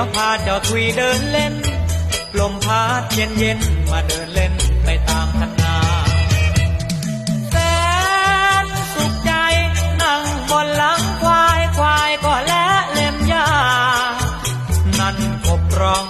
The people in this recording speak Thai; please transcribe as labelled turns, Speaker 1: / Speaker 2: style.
Speaker 1: ยวพาเจ้าทุยเดินเล่นลมพัดเย็นเย็นมาเดินเล่นไปตามคันนาแสนสุขใจนั่งบนหลังควายควายก็และเล็มหญ้านั่นกบร้อง